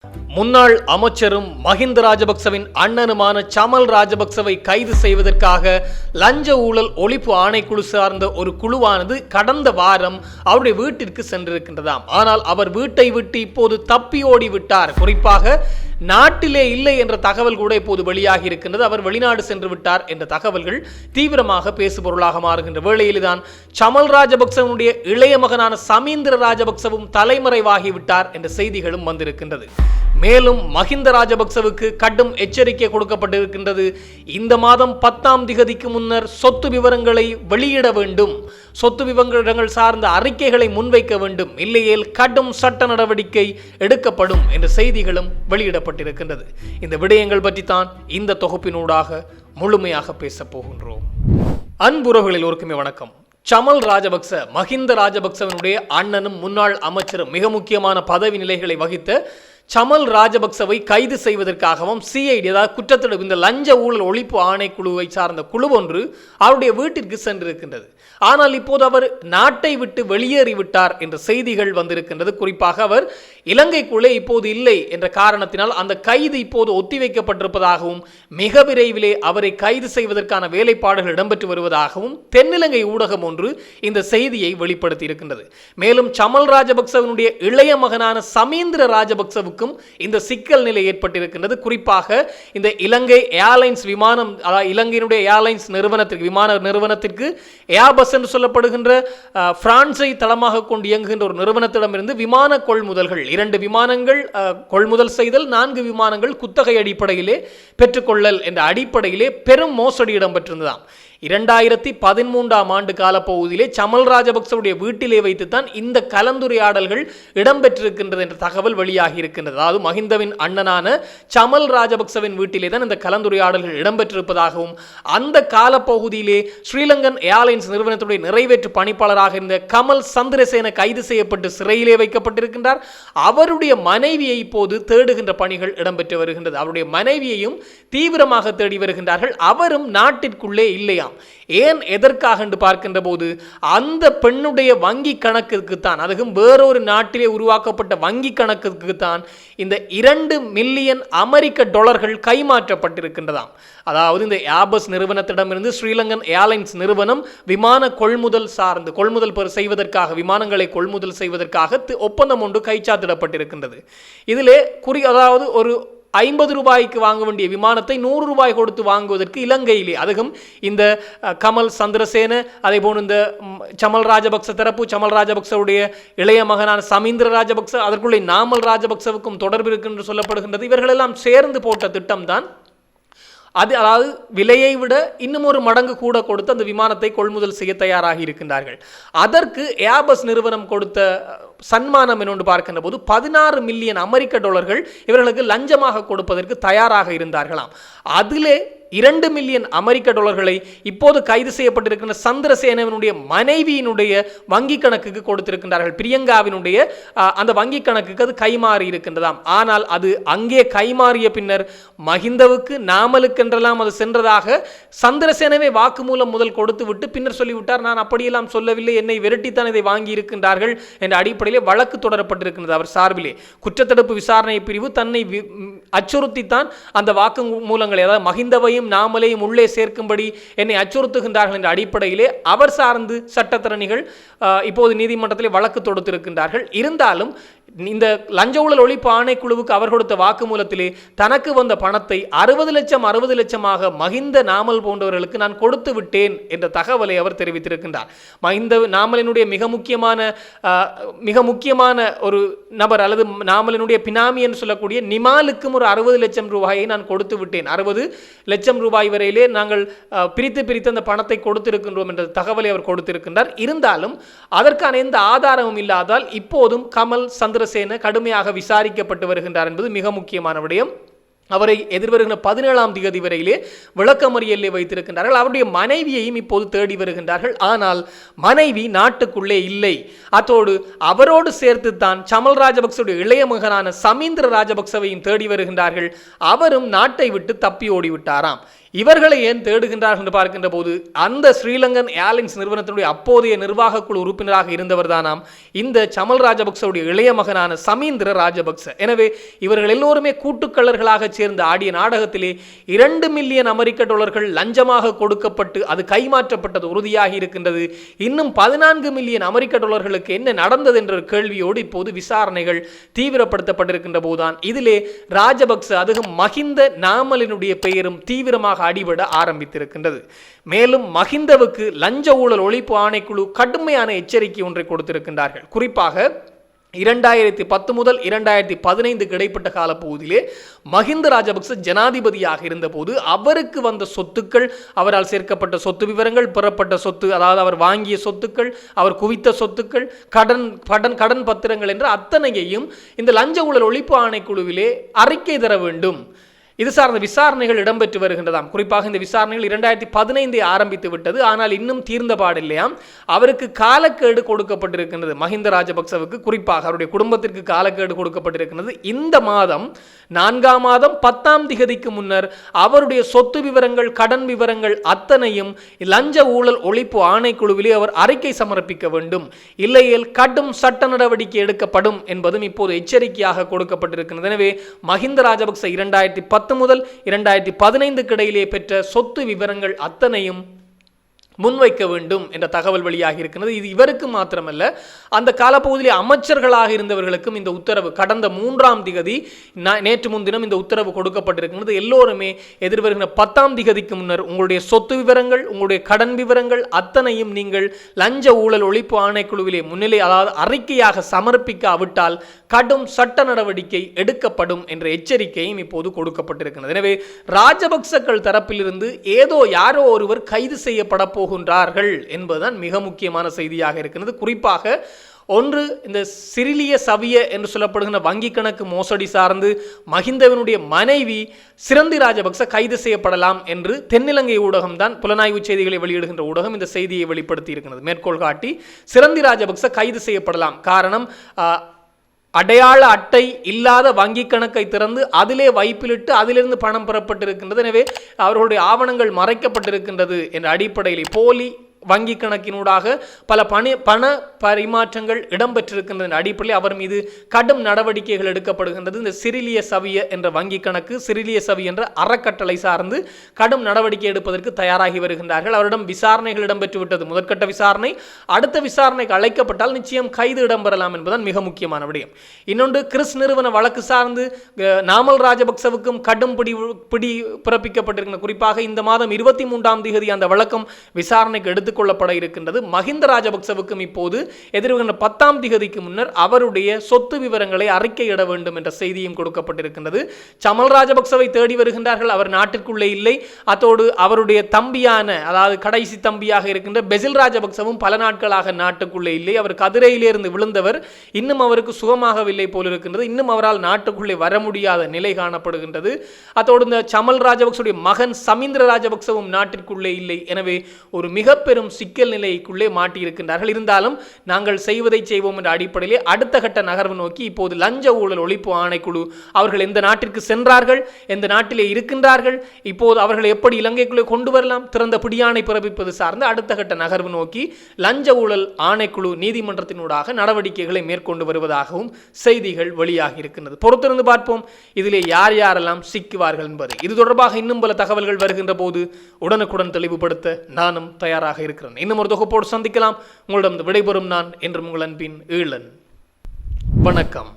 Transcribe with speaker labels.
Speaker 1: முன்னாள் அமைச்சரும் மஹிந்த ராஜபக்சவின் அண்ணனுமான சமல் ராஜபக்சவை கைது செய்வதற்காக லஞ்ச ஊழல் ஒழிப்பு ஆணைக்குழு சார்ந்த ஒரு குழுவானது கடந்த வாரம் அவருடைய வீட்டிற்கு சென்றிருக்கின்றதாம். ஆனால் அவர் வீட்டை விட்டு இப்போது தப்பி ஓடி விட்டார். குறிப்பாக நாட்டிலே இல்லை என்ற தகவல் கூட இப்போது வெளியாகி இருக்கின்றது. அவர் வெளிநாடு சென்று விட்டார் என்ற தகவல்கள் தீவிரமாக பேசுபொருளாக மாறுகின்ற வேளையில்தான் சமல் ராஜபக்சவனுடைய இளைய மகனான சமீந்திர ராஜபக்சவும் தலைமறைவாகிவிட்டார் என்ற செய்திகளும் வந்திருக்கின்றது. மேலும் மஹிந்த ராஜபக்சவுக்கு கடும் எச்சரிக்கை கொடுக்கப்பட்டிருக்கின்றது. இந்த மாதம் 10ஆம் திகதிக்கு முன்னர் சொத்து விவரங்களை வெளியிட வேண்டும், சொத்து விவரங்கள் சார்ந்த அறிக்கைகளை முன்வைக்க வேண்டும், இல்லையேல் கடும் சட்ட நடவடிக்கை எடுக்கப்படும் என்ற செய்திகளும் வெளியிடப்பட்டிருக்கின்றது. இந்த விடயங்கள் பற்றித்தான் இந்த தொகுப்பினூடாக முழுமையாக பேசப் போகின்றோம். அன்புறவுகளில் ஒருக்குமே வணக்கம். சமல் ராஜபக்ச மஹிந்த ராஜபக்சவனுடைய அண்ணனும் முன்னாள் அமைச்சரும் மிக முக்கியமான பதவி நிலைகளை வகித்த சமல் ராஜபக்சவை கைது செய்வதற்காகவும் சிஐடி, அதாவது குற்றத்தடுப்பு இந்த லஞ்ச ஊழல் ஒழிப்பு ஆணைக்குழுவை சார்ந்த குழு ஒன்று அவருடைய வீட்டிற்கு சென்றிருக்கின்றது. ஆனால் இப்போது அவர் நாட்டை விட்டு வெளியேறிவிட்டார் என்ற செய்திகள் வந்திருக்கின்றது. குறிப்பாக அவர் இலங்கைக்குள்ளே இப்போது இல்லை என்ற காரணத்தினால் அந்த கைது இப்போது ஒத்திவைக்கப்பட்டிருப்பதாகவும் மிக விரைவிலே அவரை கைது செய்வதற்கான வேலைப்பாடுகள் இடம்பெற்று வருவதாகவும் தென்னிலங்கை ஊடகம் ஒன்று இந்த செய்தியை வெளிப்படுத்தி இருக்கின்றது. மேலும் சமல் ராஜபக்சவனுடைய இளைய மகனான சமீந்திர ராஜபக்சவுக்கு இந்த சிக்கல் நிலை ஏற்பட்டிருக்கின்றது. குறிப்பாக இந்த இலங்கை ஏர்லைன்ஸ் விமானம், இலங்கையினுடைய ஏர்லைன்ஸ் நிறுவனத்திற்கு, விமான நிறுவனத்திற்கு ஏர்பஸ் என்று சொல்லப்படுகின்ற பிரான்சை தளமாக கொண்டு இயங்குகின்ற ஒரு நிறுவனத்திடமிருந்து விமான கொள்முதல்கள், 2 விமானங்கள் கொள்முதல் செய்தல், 4 விமானங்கள் குத்தகை அடிப்படையிலே பெற்றுக்கொள்ளல் என்ற அடிப்படையிலே பெரும் மோசடி இடம்பெற்றிருந்ததாம். 2013ஆம் ஆண்டு காலப்பகுதியிலே சமல் ராஜபக்சவுடைய வீட்டிலே வைத்துத்தான் இந்த கலந்துரையாடல்கள் இடம்பெற்றிருக்கின்றது என்ற தகவல் வெளியாகி இருக்கின்றது. அதாவது மஹிந்தவின் அண்ணனான சமல் ராஜபக்சவின் வீட்டிலே தான் இந்த கலந்துரையாடல்கள் இடம்பெற்றிருப்பதாகவும் அந்த காலப்பகுதியிலே ஸ்ரீலங்கன் ஏர்லைன்ஸ் நிறுவனத்துடைய நிறைவேற்று பணிப்பாளராக இருந்த கமல் சந்திரசேன கைது செய்யப்பட்டு சிறையிலே வைக்கப்பட்டிருக்கின்றார். அவருடைய மனைவியை இப்போது தேடுகின்ற பணிகள் இடம்பெற்று வருகின்றது. அவருடைய மனைவியையும் தீவிரமாக தேடி வருகின்றார்கள். அவரும் நாட்டிற்குள்ளே இல்லையா. ஏன், எதற்காக என்று பார்க்கின்ற போது அந்த பெண்ணுடைய வங்கி கணக்குக்கு தான், அதுவும் வேறொரு நாட்டிலே உருவாக்கப்பட்ட வங்கி கணக்குக்கு தான் இந்த 2 மில்லியன் அமெரிக்க டாலர்கள் கைமாற்றப்பட்டிருக்கின்றதாம். அதாவது இந்த ஏர்பஸ் நிறுவனத்திடமிருந்து ஸ்ரீலங்கன் ஏர்லைன்ஸ் நிறுவனம் விமான கொள்முதல் சார்ந்து கொள்முதல் செய்வதற்காக, விமானங்களை கொள்முதல் செய்வதற்காக ஒப்பந்தம் ஒன்று கைச்சாத்திடப்பட்டிருக்கின்றது. இதிலே அதாவது ஒரு 50 ரூபாய்க்கு வாங்க வேண்டிய விமானத்தை 100 ரூபாய் கொடுத்து வாங்குவதற்கு இலங்கையிலே, அதுவும் இந்த கமல் சந்திரசேன, அதே போன்று இந்த சமல் ராஜபக்ச தரப்பு, சமல் ராஜபக்சவுடைய இளைய மகனான சமீந்திர ராஜபக்ச, அதற்குள்ளே நாமல் ராஜபக்சவுக்கும் தொடர்பு இருக்கு என்று சொல்லப்படுகின்றது. இவர்களெல்லாம் சேர்ந்து போட்ட திட்டம்தான் அது. அதாவது விலையை விட இன்னும் ஒரு மடங்கு கூட கொடுத்து அந்த விமானத்தை கொள்முதல் செய்ய தயாராகி இருக்கின்றார்கள். அதற்கு ஏர்பஸ் நிறுவனம் கொடுத்த சன்மானம் என்று பார்க்கின்ற போது 16 மில்லியன் அமெரிக்க டாலர்கள் இவர்களுக்கு லஞ்சமாக கொடுப்பதற்கு தயாராக இருந்தார்களாம். அதிலே 2 மில்லியன் அமெரிக்க டாலர்களை இப்போது கைது செய்யப்பட்டிருக்கின்ற சந்திரசேனவனுடைய மனைவியினுடைய வங்கி கணக்குக்கு கொடுத்திருக்கின்றார்கள். பிரியங்காவினுடைய அந்த வங்கி கணக்குக்கு அது கைமாறி இருக்கின்றதாம். ஆனால் அது அங்கே கைமாறிய பின்னர் மஹிந்தவுக்கு, நாமலுக்கென்றெல்லாம் அது சென்றதாக சந்திரசேனவே வாக்குமூலம் முதல் கொடுத்து விட்டு பின்னர் சொல்லிவிட்டார், நான் அப்படியெல்லாம் சொல்லவில்லை, என்னை விரட்டித்தான் இதை வாங்கி இருக்கின்றார்கள் என்ற அடிப்படையிலே வழக்கு தொடரப்பட்டிருக்கின்றது. அவர் சார்பிலே குற்றத்தடுப்பு விசாரணை பிரிவு தன்னை அச்சுறுத்தித்தான் அந்த வாக்குமூலங்களை, அதாவது மஹிந்தவையும் நாமலையும் உள்ளே சேர்க்கும்படி என்னை அச்சுறுத்துகின்றார்கள் என்ற அடிப்படையிலே அவர் சார்ந்து சட்டத்தரணிகள் இப்போது நீதிமன்றத்தில் வழக்கு தொடுத்திருக்கின்றார்கள். இருந்தாலும் இந்த லஞ்ச ஊழல் ஒழிப்பு ஆணைக்குழுவுக்கு அவர் கொடுத்த வாக்குமூலத்திலே தனக்கு வந்த பணத்தை 60 லட்சமாக மஹிந்த, நாமல் போன்றவர்களுக்கு நான் கொடுத்து விட்டேன் என்ற தகவலை அவர் தெரிவித்திருக்கின்றார். மஹிந்த நாமலினுடைய மிக முக்கியமான ஒரு நபர், அல்லது நாமலினுடைய பினாமி என்று சொல்லக்கூடிய நிமாலுக்கும் ஒரு 60 லட்சம் ரூபாயை நான் கொடுத்து விட்டேன், 60 லட்சம் ரூபாய் வரையிலே நாங்கள் பிரித்து அந்த பணத்தை கொடுத்திருக்கின்றோம் என்ற தகவலை அவர் கொடுத்திருக்கின்றார். இருந்தாலும் அதற்கான எந்த ஆதாரமும் இல்லாதால் இப்போதும் கமல் சந்திரசேன கடுமையாக விசாரிக்கப்பட்டு வருகின்றார் என்பது மிக முக்கியமான விடயம். அவரை எதிர்வருகின்ற 17ஆம் திகதி வரையிலே விளக்கமறியலிலே வைத்திருக்கின்றார்கள். அவருடைய மனைவியையும் இப்போது தேடி வருகின்றார்கள். ஆனால் மனைவி நாட்டுக்குள்ளே இல்லை. அத்தோடு அவரோடு சேர்த்துத்தான் சமல் ராஜபக்சவுடைய இளைய மகனான சமீந்திர ராஜபக்சவையும் தேடி வருகின்றார்கள். அவரும் நாட்டை விட்டு தப்பி ஓடிவிட்டாராம். இவர்களை ஏன் தேடுகின்றார்கள் என்று பார்க்கின்ற போது அந்த ஸ்ரீலங்கன் ஏர்லைன்ஸ் நிறுவனத்தினுடைய அப்போதைய நிர்வாக குழு உறுப்பினராக இருந்தவர் தானாம் இந்த சமல் ராஜபக்சவுடைய இளைய மகனான சமீந்திர ராஜபக்ச. எனவே இவர்கள் எல்லோருமே கூட்டுக்கள்ளர்களாக சேர்ந்து ஆடிய நாடகத்திலே 2 மில்லியன் அமெரிக்க டாலர்கள் லஞ்சமாக கொடுக்கப்பட்டு அது கைமாற்றப்பட்டது உறுதியாகி இருக்கின்றது. இன்னும் 14 மில்லியன் அமெரிக்க டாலர்களுக்கு என்ன நடந்தது என்ற கேள்வியோடு இப்போது விசாரணைகள் தீவிரப்படுத்தப்பட்டிருக்கின்ற போதுதான் இதிலே ராஜபக்ச அதுவும் மஹிந்த நாமலினுடைய பெயரும் தீவிரமாக அடிபட ஆரம்பித்திருக்கின்றது. மேலும் மஹிந்தவுக்கு லஞ்ச ஊழல் ஒழிப்பு ஆணைக்குழு கடுமையான எச்சரிக்கை ஒன்றை கொடுத்திருக்கின்றார்கள். குறிப்பாக 2010 முதல் 2015 இடைப்பட்ட காலப்பகுதியிலே மஹிந்த ராஜபக்ச ஜனாதிபதியாக இருந்தபோது அவருக்கு வந்த சொத்துக்கள், அவரால் சேர்க்கப்பட்ட சொத்து விவரங்கள், பெறப்பட்ட சொத்து, அதாவது அவர் வாங்கிய சொத்துக்கள், அவர் குவித்த சொத்துக்கள், கடன் பத்திரங்கள் என்ற அத்தனையையும் இந்த லஞ்ச ஊழல் ஒழிப்பு ஆணைக்குழுவிலே அறிக்கை தர வேண்டும். இது சார்ந்த விசாரணைகள் இடம்பெற்று வருகின்றதாம். குறிப்பாக இந்த விசாரணைகள் 2015 ஆரம்பித்து விட்டது. ஆனால் இன்னும் தீர்ந்த பாடில்லையாம். அவருக்கு காலக்கேடு கொடுக்கப்பட்டிருக்கின்றது. மஹிந்த ராஜபக்சவுக்கு குறிப்பாக அவருடைய குடும்பத்திற்கு காலக்கேடு கொடுக்கப்பட்டிருக்கின்றது. இந்த மாதம் 4ஆம் மாதம் 10ஆம் திகதிக்கு முன்னர் அவருடைய சொத்து விவரங்கள், கடன் விவரங்கள் அத்தனையும் லஞ்ச ஊழல் ஒழிப்பு ஆணைக்குழுவிலே அவர் அறிக்கை சமர்ப்பிக்க வேண்டும். இல்லையேல் கடும் சட்ட நடவடிக்கை எடுக்கப்படும் என்பதும் இப்போது எச்சரிக்கையாக கொடுக்கப்பட்டிருக்கிறது. எனவே மஹிந்த ராஜபக்ச 2010 முதல் 2015 இடையிலே பெற்ற சொத்து விவரங்கள் அத்தனையும் முன்வைக்க வேண்டும் என்ற தகவல் வெளியாகி இருக்கிறது. இது இவருக்கு மாத்திரமல்ல, அந்த காலப்பகுதியில் அமைச்சர்களாக இருந்தவர்களுக்கும் இந்த உத்தரவு கடந்த 3ஆம் திகதி நேற்று முன்தினம் இந்த உத்தரவு கொடுக்கப்பட்டிருக்கிறது. எல்லோருமே எதிர்வருகிற 10ஆம் திகதிக்கு முன்னர் உங்களுடைய சொத்து விவரங்கள், உங்களுடைய கடன் விவரங்கள் அத்தனையும் நீங்கள் லஞ்ச ஊழல் ஒழிப்பு ஆணைக்குழுவிலே முன்னிலை, அதாவது அறிக்கையாக சமர்ப்பிக்காவிட்டால் கடும் சட்ட நடவடிக்கை எடுக்கப்படும் என்ற எச்சரிக்கையும் இப்போது கொடுக்கப்பட்டிருக்கிறது. எனவே ராஜபக்சக்கள் தரப்பிலிருந்து யாரோ ஒருவர் கைது செய்யப்பட போகின்றார்கள் என்பதுதான் மிக முக்கியமான செய்தியாக இருக்கிறது. குறிப்பாக ஒன்று, இந்த சிறிலிய சவிய என்று சொல்லப்படுகின்ற வங்கி கணக்கு மோசடி சார்ந்து மஹிந்தவினுடைய மனைவி சிரந்தி ராஜபக்ச கைது செய்யப்படலாம் என்று தென்னிலங்கை ஊடகம்தான், புலனாய்வு செய்திகளை வெளியிடுகின்ற ஊடகம் இந்த செய்தியை வெளிப்படுத்தி இருக்கிறது. மேற்கோள் காட்டி சிரந்தி ராஜபக்ச கைது செய்யப்படலாம். காரணம், அடையாள அட்டை இல்லாத வங்கி கணக்கை திறந்து அதிலே வைப்பிலிட்டு அதிலிருந்து பணம் பெறப்பட்டிருக்கின்றது. எனவே அவர்களுடைய ஆவணங்கள் மறைக்கப்பட்டிருக்கின்றது என்ற அடிப்படையில் போலி வங்கி கணக்கினூடாக பல பண பரிமாற்றங்கள் இடம்பெற்றிருக்கின்ற அடிப்படையில் அவர் மீது கடும் நடவடிக்கைகள் எடுக்கப்படுகின்றது. இந்த சிறிலிய சவிய என்ற வங்கி கணக்கு, சிறிலிய சவி என்ற அறக்கட்டளை சார்ந்து கடும் நடவடிக்கை எடுப்பதற்கு தயாராகி வருகின்றார்கள். அவரிடம் விசாரணைகள் இடம்பெற்று விட்டது. முதற்கட்ட விசாரணை. அடுத்த விசாரணைக்கு அழைக்கப்பட்டால் நிச்சயம் கைது இடம்பெறலாம் என்பதுதான் மிக முக்கியமான விடயம். இன்னொன்று, கிறிஸ் நிறுவன வழக்கு சார்ந்து நாமல் ராஜபக்சவுக்கும் கடும் பிடி பிறப்பிக்கப்பட்டிருக்கின்ற, குறிப்பாக இந்த மாதம் 23ஆம் தேதி அந்த வழக்கம் விசாரணைக்கு எடுத்துக்கொள்ளப்பட இருக்கின்றது. மஹிந்த ராஜபக்சவுக்கும் இப்போது எதிர்வருகின்ற 10ஆம் திகதிக்கு முன்னர் அவருடைய சொத்து விவரங்களை அறிக்கையிட வேண்டும் என்ற செய்தியும் கொடுக்கப்பட்டிருக்கின்றது. சமல் ராஜபக்சவை தேடி வருகின்றார்கள். அவர் நாட்டிற்குள்ளே இல்லை. அதோடு அவருடைய தம்பியான, அதாவது கடைசி தம்பியாக இருக்கின்ற பெசில் ராஜபக்சவும் பல நாட்களாக நாட்டுக்குள்ளே இல்லை. அவர் கதிரையிலிருந்து விழுந்தவர். இன்னும் அவருக்கு சுகமாகவில்லை போல் இருக்கின்றது. இன்னும் அவரால் நாட்டுக்குள்ளே வர முடியாத நிலை காணப்படுகின்றது. அதோடு இந்த சமல் ராஜபக்சவுடைய மகன் சமீந்திர ராஜபக்சவும் நாட்டிற்குள்ளே இல்லை. எனவே ஒரு மிக பெரும் சிக்கல் நிலைக்குள்ளே மாட்டியிருக்கின்றார்கள். இருந்தாலும் நாங்கள் செய்வதை செய்வோம் என்ற அடிப்படையிலே அடுத்த கட்ட நகர்வு நோக்கி இப்போது லஞ்ச ஊழல் ஒழிப்பு ஆணைக்குழு அவர்கள் எந்த நாட்டிற்கு சென்றார்கள், எந்த நாட்டிலே இருக்கின்றார்கள், இப்போது அவர்களை எப்படி இலங்கைக்குள்ளே கொண்டு வரலாம், திறந்த பிடியாணை பிறப்பிப்பது சார்ந்த அடுத்த கட்ட நகர்வு நோக்கி லஞ்ச ஊழல் ஆணைக்குழு நீதிமன்றத்தினூடாக நடவடிக்கைகளை மேற்கொண்டு வருவதாகவும் செய்திகள் வெளியாகி இருக்கின்றது. பொறுத்திருந்து பார்ப்போம் இதிலே யார் யாரெல்லாம் சிக்குவார்கள் என்பதை. இது தொடர்பாக இன்னும் பல தகவல்கள் வருகின்ற போது உடனுக்குடன் தெளிவுபடுத்த நானும் தயாராக இருக்கிறேன். இன்னும் ஒரு தொகுப்போடு சந்திக்கலாம். உங்களிடம் விடைபெறும் நான் என்றும் உங்கள் அன்பின் ஈழன். வணக்கம்.